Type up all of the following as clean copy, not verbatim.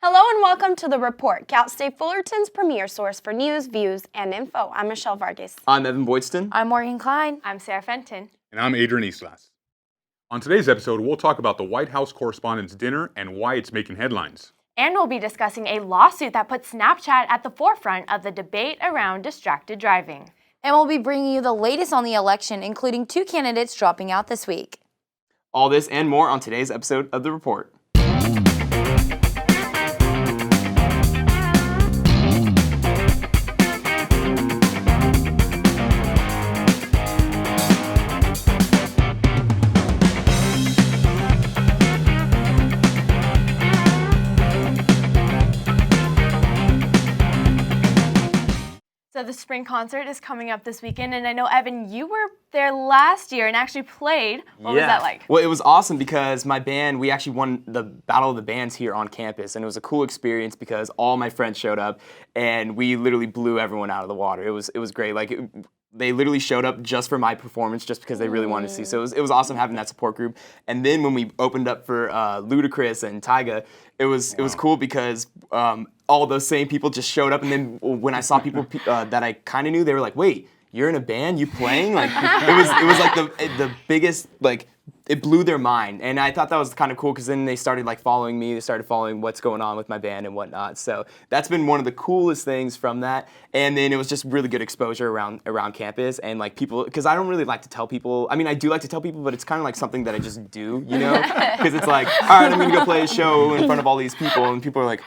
Hello and welcome to The Report, Cal State Fullerton's premier source for news, views, and info. I'm Michelle Vargas. I'm Evan Boydston. I'm Morgan Klein. I'm Sarah Fenton. And I'm Adrian Islas. On today's episode, we'll talk about the White House Correspondents' Dinner and why it's making headlines. And we'll be discussing a lawsuit that puts Snapchat at the forefront of the debate around distracted driving. And we'll be bringing you the latest on the election, including 2 candidates dropping out this week. All this and more on today's episode of The Report. So the spring concert is coming up this weekend, and I know, Evan, you were there last year and actually played. What was that like? Well, it was awesome because my band, we actually won the Battle of the Bands here on campus, and it was a cool experience because all my friends showed up, and we literally blew everyone out of the water. It was great. They literally showed up just for my performance, just because they really wanted to see. So it was awesome having that support group. And then when we opened up for Ludacris and Tyga, it was cool because all those same people just showed up. And then when I saw people that I kind of knew, they were like, "Wait, you're in a band? You playing?" Like it was like the biggest, like, it blew their mind. And I thought that was kind of cool because then they started following me. They started following what's going on with my band and whatnot. So that's been one of the coolest things from that. And then it was just really good exposure around campus and people, because I don't really like to tell people. I mean, I do like to tell people, but it's kind of like something that I just do, you know? Because it's like, all right, I'm going to go play a show in front of all these people. And people are like,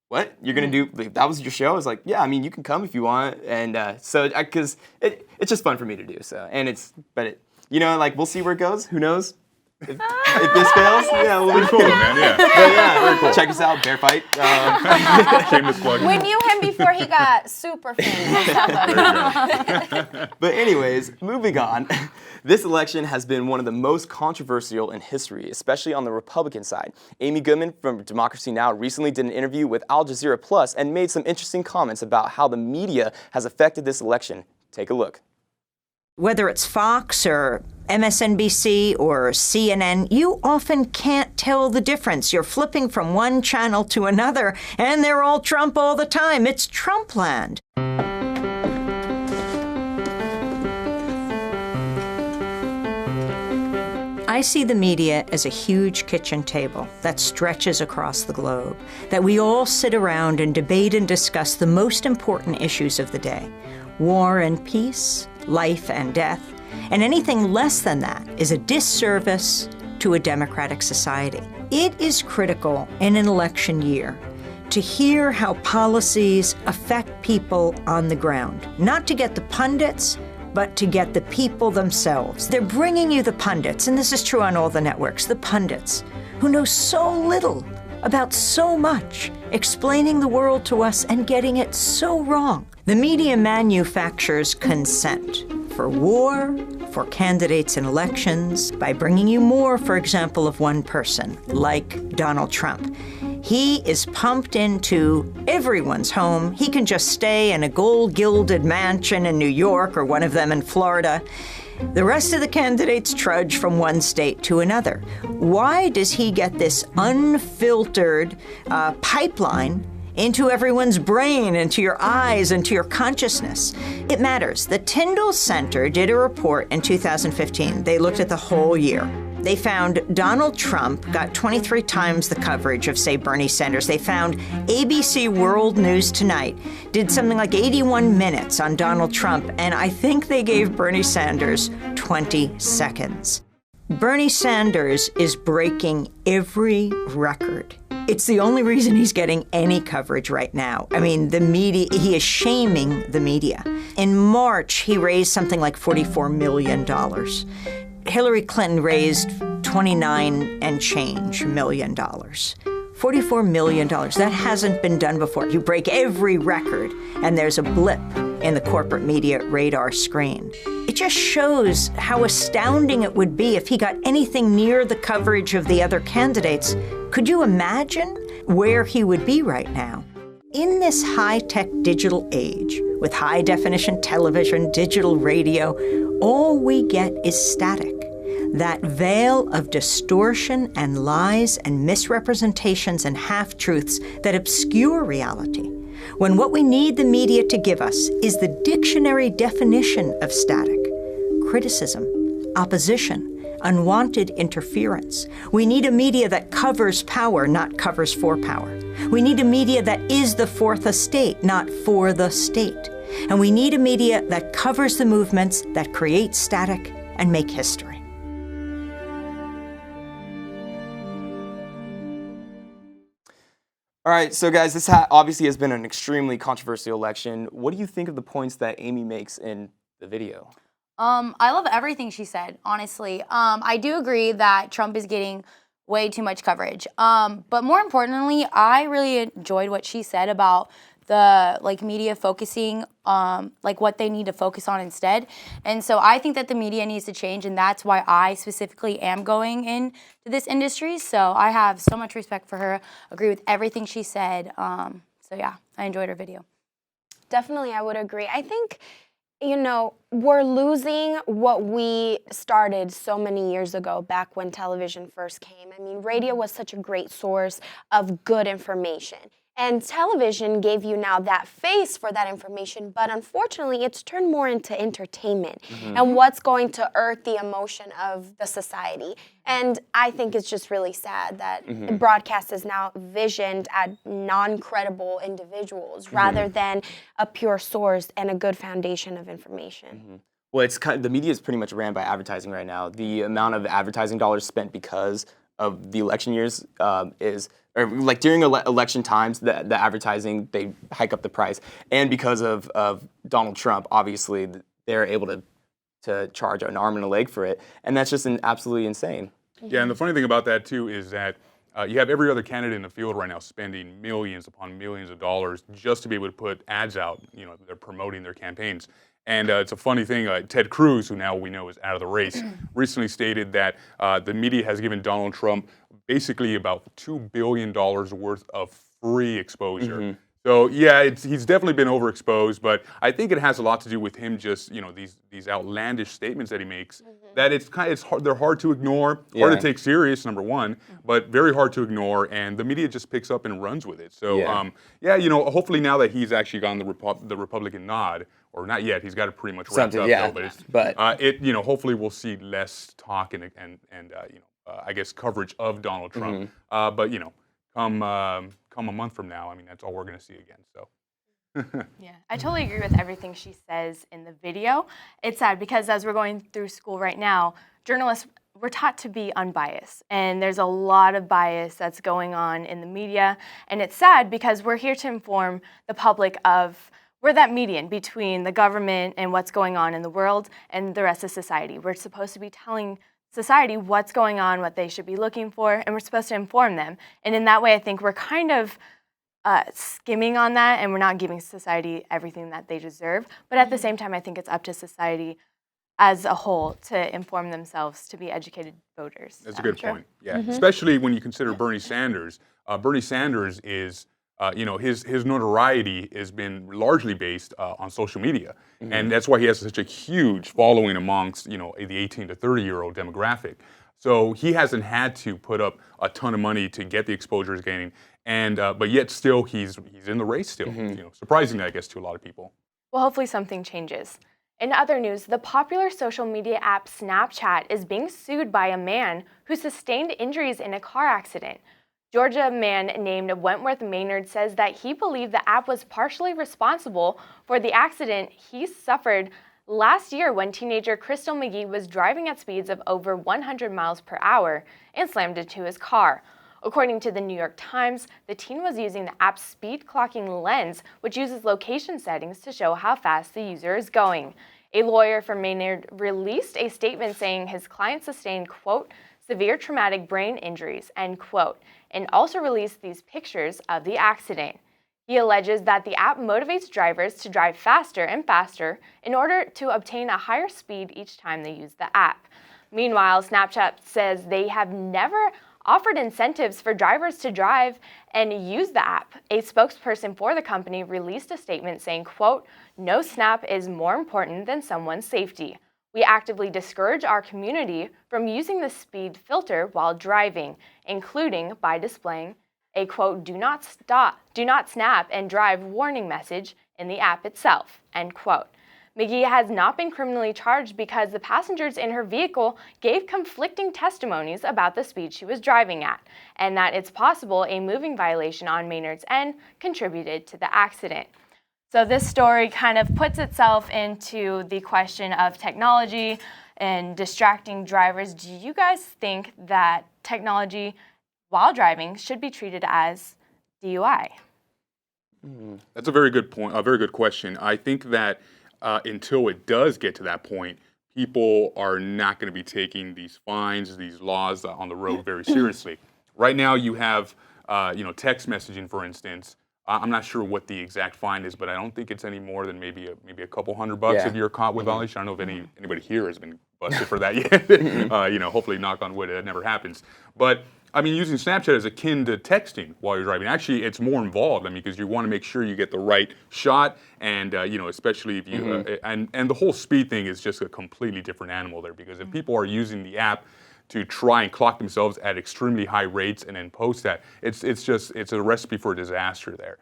"What? You're going to do, that was your show?" I was like, "Yeah, I mean, you can come if you want." And because it's just fun for me to do. So, we'll see where it goes. Who knows? If this fails, yeah, we'll be Cool, man, yeah. But yeah, Very cool. Check us out, Bear Fight. Shameless plug. We knew him before he got super famous. But anyways, moving on. This election has been one of the most controversial in history, especially on the Republican side. Amy Goodman from Democracy Now! Recently did an interview with Al Jazeera Plus and made some interesting comments about how the media has affected this election. Take a look. Whether it's Fox or MSNBC or CNN, you often can't tell the difference. You're flipping from one channel to another, and they're all Trump all the time. It's Trumpland. I see the media as a huge kitchen table that stretches across the globe, that we all sit around and debate and discuss the most important issues of the day. War and peace, life and death, and anything less than that is a disservice to a democratic society. It is critical in an election year to hear how policies affect people on the ground, not to get the pundits, but to get the people themselves. They're bringing you the pundits, and this is true on all the networks, the pundits, who know so little about so much, explaining the world to us and getting it so wrong. The media manufactures consent for war, for candidates in elections, by bringing you more, for example, of one person, like Donald Trump. He is pumped into everyone's home. He can just stay in a gold-gilded mansion in New York or one of them in Florida. The rest of the candidates trudge from one state to another. Why does he get this unfiltered pipeline into everyone's brain, into your eyes, into your consciousness? It matters. The Tyndall Center did a report in 2015. They looked at the whole year. They found Donald Trump got 23 times the coverage of, say, Bernie Sanders. They found ABC World News Tonight did something like 81 minutes on Donald Trump, and I think they gave Bernie Sanders 20 seconds. Bernie Sanders is breaking every record. It's the only reason he's getting any coverage right now. I mean, the media, he is shaming the media. In March, he raised something like $44 million. Hillary Clinton raised $29 and change million. $44 million. That hasn't been done before. You break every record, and there's a blip in the corporate media radar screen. It just shows how astounding it would be if he got anything near the coverage of the other candidates. Could you imagine where he would be right now? In this high-tech digital age, with high-definition television, digital radio, all we get is static. that veil of distortion and lies and misrepresentations and half-truths that obscure reality, when what we need the media to give us is the dictionary definition of static: criticism, opposition, unwanted interference. We need a media that covers power, not covers for power. We need a media that is the fourth estate, not for the state. And we need a media that covers the movements that create static and make history. All right, so guys, this obviously has been an extremely controversial election. What do you think of the points that Amy makes in the video? I love everything she said, honestly. I do agree that Trump is getting way too much coverage. But more importantly, I really enjoyed what she said about the media focusing what they need to focus on instead. And so I think that the media needs to change, and that's why I specifically am going into this industry. So I have so much respect for her, agree with everything she said. So yeah, I enjoyed her video. Definitely, I would agree. I think, we're losing what we started so many years ago, back when television first came. I mean, radio was such a great source of good information. And television gave you now that face for that information, but unfortunately, it's turned more into entertainment and what's going to earth the emotion of the society. And I think it's just really sad that broadcast is now visioned at non-credible individuals rather than a pure source and a good foundation of information. Well, the media is pretty much ran by advertising right now. The amount of advertising dollars spent because of the election years during election times, the advertising, they hike up the price. And because of Donald Trump, obviously, they're able to charge an arm and a leg for it. And that's just absolutely insane. Yeah, and the funny thing about that, too, is that you have every other candidate in the field right now spending millions upon millions of dollars just to be able to put ads out. They're promoting their campaigns. And it's a funny thing, Ted Cruz, who now we know is out of the race, recently stated that the media has given Donald Trump basically about $2 billion worth of free exposure. So yeah, he's definitely been overexposed, but I think it has a lot to do with him just, these outlandish statements that he makes, that they're hard to ignore, hard to take serious, number one, but very hard to ignore, and the media just picks up and runs with it. So hopefully now that he's actually gotten the Republican nod, or not yet, he's got it pretty much wrapped up. Yeah, but hopefully we'll see less talk and I guess coverage of Donald Trump. But come a month from now, I mean, that's all we're going to see again. So. Yeah, I totally agree with everything she says in the video. It's sad because as we're going through school right now, journalists, we're taught to be unbiased. And there's a lot of bias that's going on in the media. And it's sad because we're here to inform the public of, we're that median between the government and what's going on in the world and the rest of society. We're supposed to be telling society what's going on, what they should be looking for, and we're supposed to inform them. And in that way, I think we're kind of skimming on that, and we're not giving society everything that they deserve. But at the same time, I think it's up to society as a whole to inform themselves, to be educated voters. That's a good point. Yeah, especially when you consider Bernie Sanders. Bernie Sanders is, his notoriety has been largely based on social media, and that's why he has such a huge following amongst the 18 to 30-year-old demographic. So he hasn't had to put up a ton of money to get the exposure he's gaining, and but yet still he's in the race still. Surprisingly, I guess, to a lot of people. Well, hopefully something changes. In other news, the popular social media app Snapchat is being sued by a man who sustained injuries in a car accident. Georgia man named Wentworth Maynard says that he believed the app was partially responsible for the accident he suffered last year when teenager Crystal McGee was driving at speeds of over 100 miles per hour and slammed into his car. According to the New York Times, the teen was using the app's speed clocking lens, which uses location settings to show how fast the user is going. A lawyer for Maynard released a statement saying his client sustained, quote, severe traumatic brain injuries, end quote, and also released these pictures of the accident. He alleges that the app motivates drivers to drive faster and faster in order to obtain a higher speed each time they use the app. Meanwhile, Snapchat says they have never offered incentives for drivers to drive and use the app. A spokesperson for the company released a statement saying, quote, no snap is more important than someone's safety. We actively discourage our community from using the speed filter while driving, including by displaying a quote, do not snap and drive warning message in the app itself, end quote. McGee has not been criminally charged because the passengers in her vehicle gave conflicting testimonies about the speed she was driving at, and that it's possible a moving violation on Maynard's end contributed to the accident. So this story kind of puts itself into the question of technology and distracting drivers. Do you guys think that technology while driving should be treated as DUI? That's a very good point, a very good question. I think that until it does get to that point, people are not going to be taking these fines, these laws on the road very seriously. Right now you have, text messaging, for instance. I'm not sure what the exact fine is, but I don't think it's any more than maybe a couple $100 if you're caught with violation. I don't know if anybody here has been busted for that yet. Hopefully, knock on wood, that never happens. But I mean, using Snapchat is akin to texting while you're driving. Actually, it's more involved. I mean, because you want to make sure you get the right shot, and especially if you and the whole speed thing is just a completely different animal there. Because if people are using the app to try and clock themselves at extremely high rates and then post that, it's a recipe for disaster there.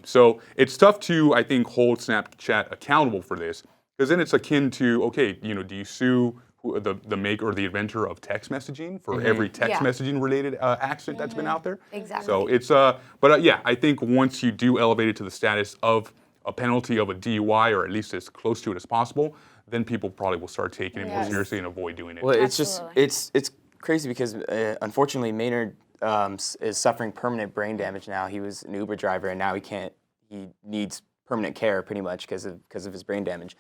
So it's tough to, I think, hold Snapchat accountable for this, because then it's akin to, okay, do you sue the maker or the inventor of text messaging for every text messaging related accident that's been out there? Exactly. So it's I think once you do elevate it to the status of a penalty of a DUI, or at least as close to it as possible, then people probably will start taking it more seriously and avoid doing it. Well, it's crazy because unfortunately Maynard is suffering permanent brain damage now. He was an Uber driver, and now he needs permanent care pretty much because of his brain damage.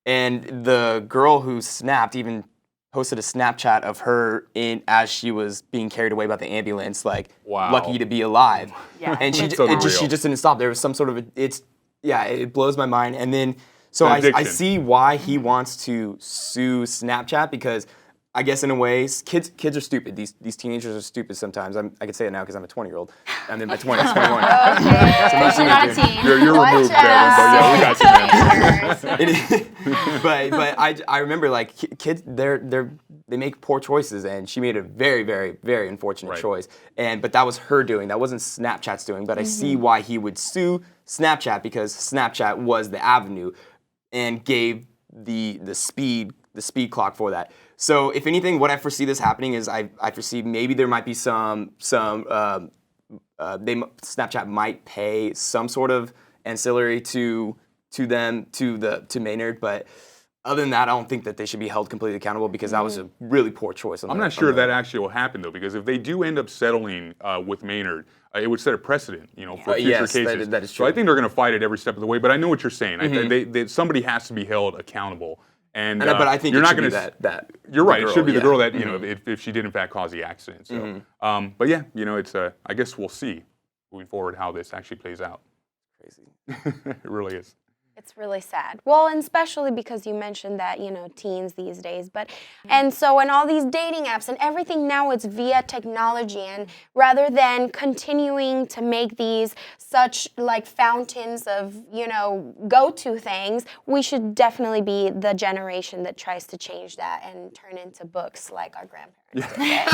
And the girl who snapped even posted a Snapchat of her as she was being carried away by the ambulance, like lucky to be alive. Yeah. And she so just didn't stop. There was some sort of it blows my mind. And then so I see why he wants to sue Snapchat, because I guess in a way, kids are stupid. These teenagers are stupid sometimes. I can say it now because I'm a 20-year-old. I'm in my 20s, 21. You're not a teen. You're removed, Devin, but yeah, we got you, man. but I remember, like, kids, they make poor choices, and she made a very, very, very unfortunate choice. But that was her doing. That wasn't Snapchat's doing. But I see why he would sue Snapchat, because Snapchat was the avenue and gave the speed clock for that. So if anything, what I foresee this happening is I foresee maybe there might be Snapchat might pay some sort of ancillary to Maynard, but other than that, I don't think that they should be held completely accountable, because that was a really poor choice. I'm not sure that actually will happen, though, because if they do end up settling with Maynard, it would set a precedent, for future cases. That is true. So I think they're going to fight it every step of the way. But I know what you're saying. I somebody has to be held accountable. But I think you're not going to that. You're right. It should be the girl that if she did in fact cause the accident. So, but yeah, it's I guess we'll see moving forward how this actually plays out. Crazy. It really is. It's really sad. Well, and especially because you mentioned that, teens these days. And so in all these dating apps and everything now, it's via technology. And rather than continuing to make these such like fountains of, go-to things, we should definitely be the generation that tries to change that and turn into books like our grandparents did. Yes.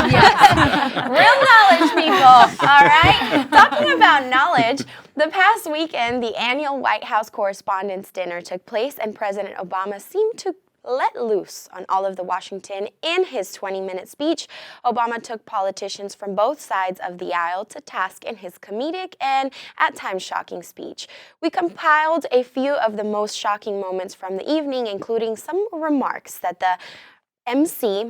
Real knowledge, people. All right? Talking about knowledge, the past weekend, the annual White House Correspondents' Dinner took place, and President Obama seemed to let loose on all of the Washington in his 20-minute speech. Obama took politicians from both sides of the aisle to task in his comedic and, at times, shocking speech. We compiled a few of the most shocking moments from the evening, including some remarks that the MC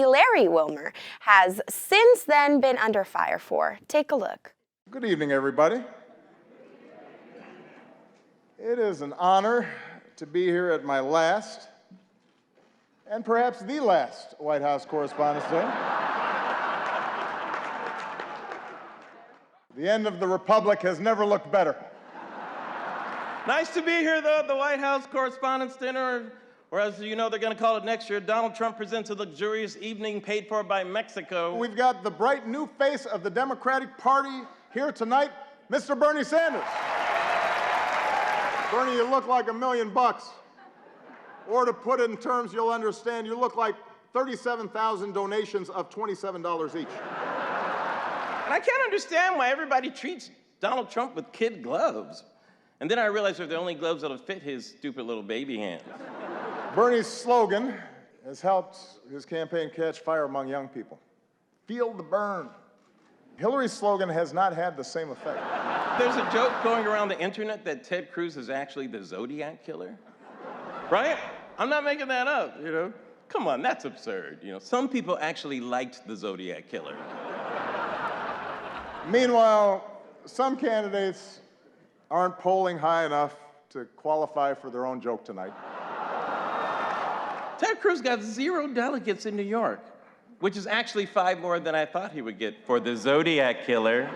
Larry Wilmer has since then been under fire for. Take a look. Good evening, everybody. It is an honor to be here at my last, and perhaps the last, White House Correspondents' Dinner. The end of the Republic has never looked better. Nice to be here, though, at the White House Correspondents' Dinner, or as you know, they're going to call it next year, Donald Trump presents a luxurious evening paid for by Mexico. We've got the bright new face of the Democratic Party here tonight, Mr. Bernie Sanders. Bernie, you look like $1 million. Or to put it in terms you'll understand, you look like 37,000 donations of $27 each. And I can't understand why everybody treats Donald Trump with kid gloves. And then I realized they're the only gloves that'll fit his stupid little baby hands. Bernie's slogan has helped his campaign catch fire among young people. Feel the burn. Hillary's slogan has not had the same effect. There's a joke going around the internet that Ted Cruz is actually the Zodiac killer. Right? I'm not making that up, you know? Come on, that's absurd. You know, some people actually liked the Zodiac killer. Meanwhile, some candidates aren't polling high enough to qualify for their own joke tonight. Ted Cruz got 0 delegates in New York, which is actually 5 more than I thought he would get for the Zodiac killer.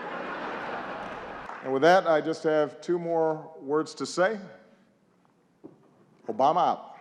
And with that, I just have 2 more words to say. Obama out.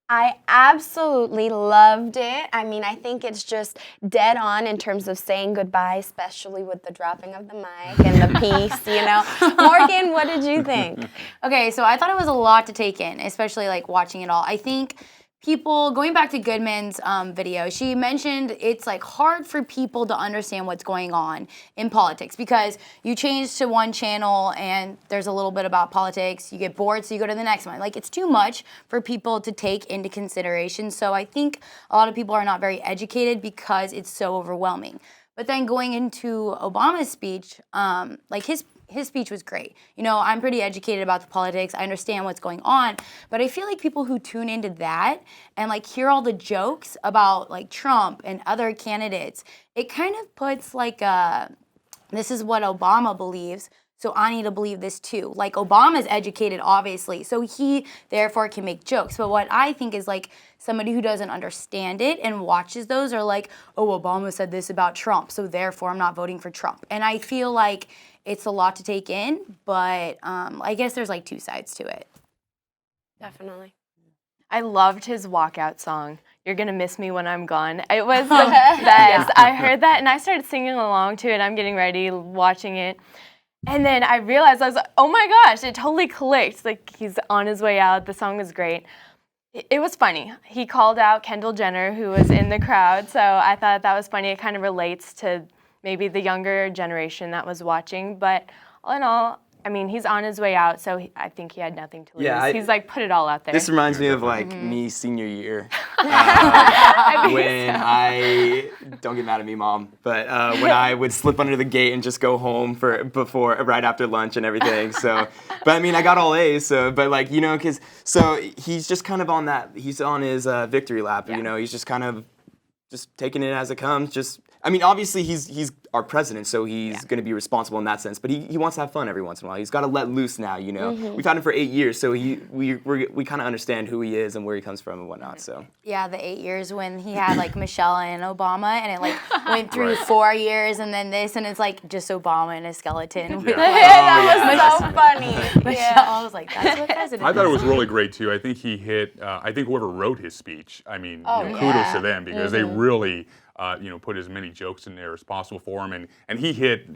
I absolutely loved it. I mean, I think it's just dead on in terms of saying goodbye, especially with the dropping of the mic and the piece, you know. Morgan, what did you think? Okay, so I thought it was a lot to take in, especially like watching it all. I think people, going back to Goodman's video, she mentioned it's like hard for people to understand what's going on in politics because you change to one channel and there's a little bit about politics, you get bored, so you go to the next one. Like, it's too much for people to take into consideration. So I think a lot of people are not very educated because it's so overwhelming. But then going into Obama's speech, like his speech was great. You know, I'm pretty educated about the politics. I understand what's going on. But I feel like people who tune into that and like hear all the jokes about like Trump and other candidates, it kind of puts like this is what Obama believes, so I need to believe this too. Like, Obama's educated, obviously, so he therefore can make jokes. But what I think is like somebody who doesn't understand it and watches those are like, oh, Obama said this about Trump, so therefore I'm not voting for Trump. And I feel like it's a lot to take in, but I guess there's like 2 sides to it. Definitely. I loved his walkout song, You're Gonna Miss Me When I'm Gone. It was the best. I heard that and I started singing along to it. I'm getting ready, watching it. And then I realized, I was like, oh my gosh, it totally clicked. Like, he's on his way out. The song was great. It was funny. He called out Kendall Jenner, who was in the crowd. So I thought that was funny. It kind of relates to maybe the younger generation that was watching. But all in all, I mean, he's on his way out, so I think he had nothing to lose. Yeah, he's like put it all out there. This reminds me of like me senior year. When don't get mad at me, Mom, but when I would slip under the gate and just go home right after lunch and everything. So, but I mean, I got all A's. So, but like, you know, so he's just kind of on that. He's on his victory lap. Yeah. You know, he's just kind of just taking it as it comes. I mean, obviously he's our president, so he's going to be responsible in that sense. But he wants to have fun every once in a while. He's got to let loose now, you know. We've had him for 8 years, so we kind of understand who he is and where he comes from and whatnot. So yeah, the 8 years when he had like Michelle and Obama, and it like went through 4 years and then this, and it's like just Obama and a skeleton. Yeah. That was so funny. Michelle was like, that's what president. I thought it was really great too. I think he hit. I think whoever wrote his speech. I mean, kudos to them because they really. Put as many jokes in there as possible for him, and he hit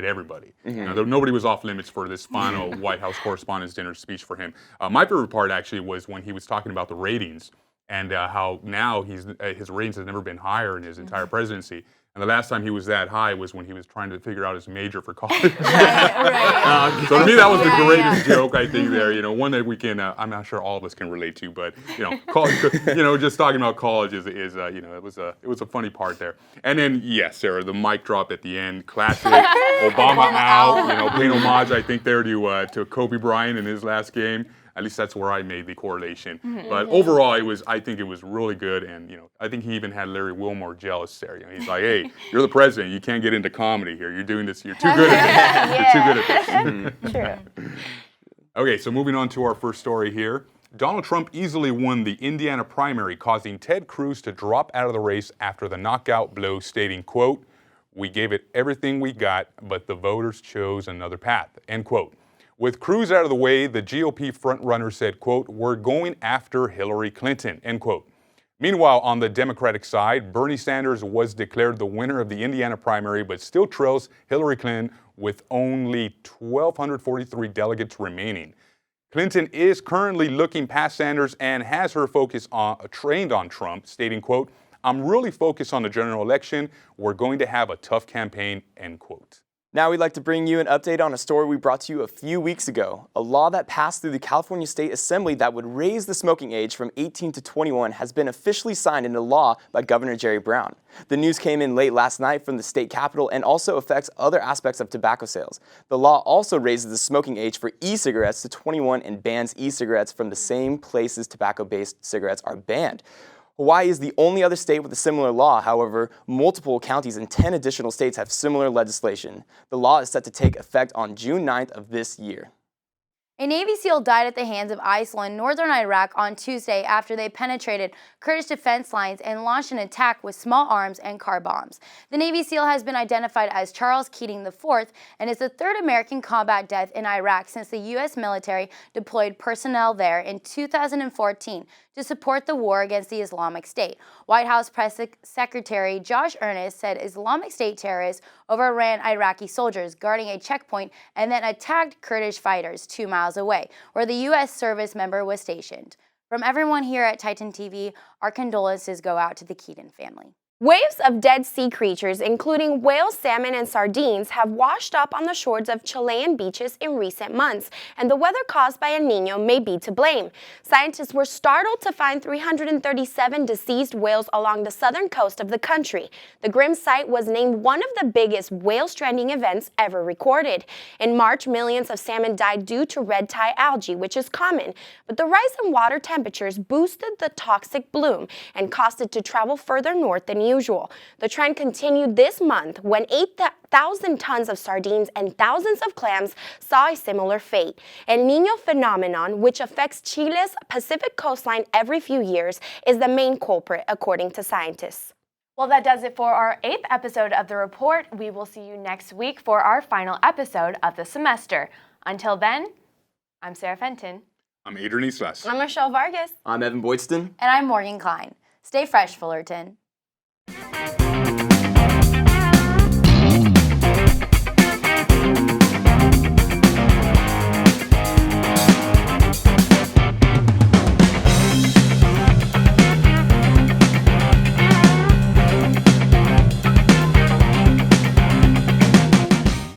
everybody. Nobody was off limits for this final White House Correspondents' Dinner speech for him. My favorite part actually was when he was talking about the ratings and how now his ratings have never been higher in his entire presidency. And the last time he was that high was when he was trying to figure out his major for college. So to me, that was the greatest joke, I think, there. You know, one that we can, I'm not sure all of us can relate to, but, you know, college, just talking about college is it was a funny part there. And then, yes, Sarah, the mic drop at the end, classic, Obama out, paying homage, I think, there to Kobe Bryant in his last game. At least that's where I made the correlation. But overall, I think it was really good, and I think he even had Larry Wilmore jealous there. He's like, "Hey, you're the president. You can't get into comedy here. You're doing this. You're too good at this. You're too good at this." True. Okay, so moving on to our first story here. Donald Trump easily won the Indiana primary, causing Ted Cruz to drop out of the race after the knockout blow, stating, quote, "We gave it everything we got, but the voters chose another path," end quote. With Cruz out of the way, the GOP frontrunner said, quote, "We're going after Hillary Clinton," end quote. Meanwhile, on the Democratic side, Bernie Sanders was declared the winner of the Indiana primary, but still trails Hillary Clinton with only 1,243 delegates remaining. Clinton is currently looking past Sanders and has her focus trained on Trump, stating, quote, "I'm really focused on the general election. We're going to have a tough campaign," end quote. Now we'd like to bring you an update on a story we brought to you a few weeks ago. A law that passed through the California State Assembly that would raise the smoking age from 18 to 21 has been officially signed into law by Governor Jerry Brown. The news came in late last night from the state capitol and also affects other aspects of tobacco sales. The law also raises the smoking age for e-cigarettes to 21 and bans e-cigarettes from the same places tobacco-based cigarettes are banned. Hawaii is the only other state with a similar law. However, multiple counties and 10 additional states have similar legislation. The law is set to take effect on June 9th of this year. A Navy SEAL died at the hands of ISIL in northern Iraq on Tuesday after they penetrated Kurdish defense lines and launched an attack with small arms and car bombs. The Navy SEAL has been identified as Charles Keating IV and is the third American combat death in Iraq since the U.S. military deployed personnel there in 2014 to support the war against the Islamic State. White House Press Secretary Josh Earnest said Islamic State terrorists overran Iraqi soldiers guarding a checkpoint and then attacked Kurdish fighters 2 miles away, where the U.S. service member was stationed. From everyone here at Titan TV, our condolences go out to the Keaton family. Waves of dead sea creatures, including whales, salmon, and sardines, have washed up on the shores of Chilean beaches in recent months, and the weather caused by El Niño may be to blame. Scientists were startled to find 337 deceased whales along the southern coast of the country. The grim sight was named one of the biggest whale stranding events ever recorded. In March, millions of salmon died due to red tide algae, which is common, but the rise in water temperatures boosted the toxic bloom and caused it to travel further north than usual. The trend continued this month when 8,000 tons of sardines and thousands of clams saw a similar fate. El Niño phenomenon, which affects Chile's Pacific coastline every few years, is the main culprit, according to scientists. Well, that does it for our 8th episode of The Report. We will see you next week for our final episode of the semester. Until then, I'm Sarah Fenton. I'm Adrian Islas. I'm Michelle Vargas. I'm Evan Boydston. And I'm Morgan Klein. Stay fresh, Fullerton.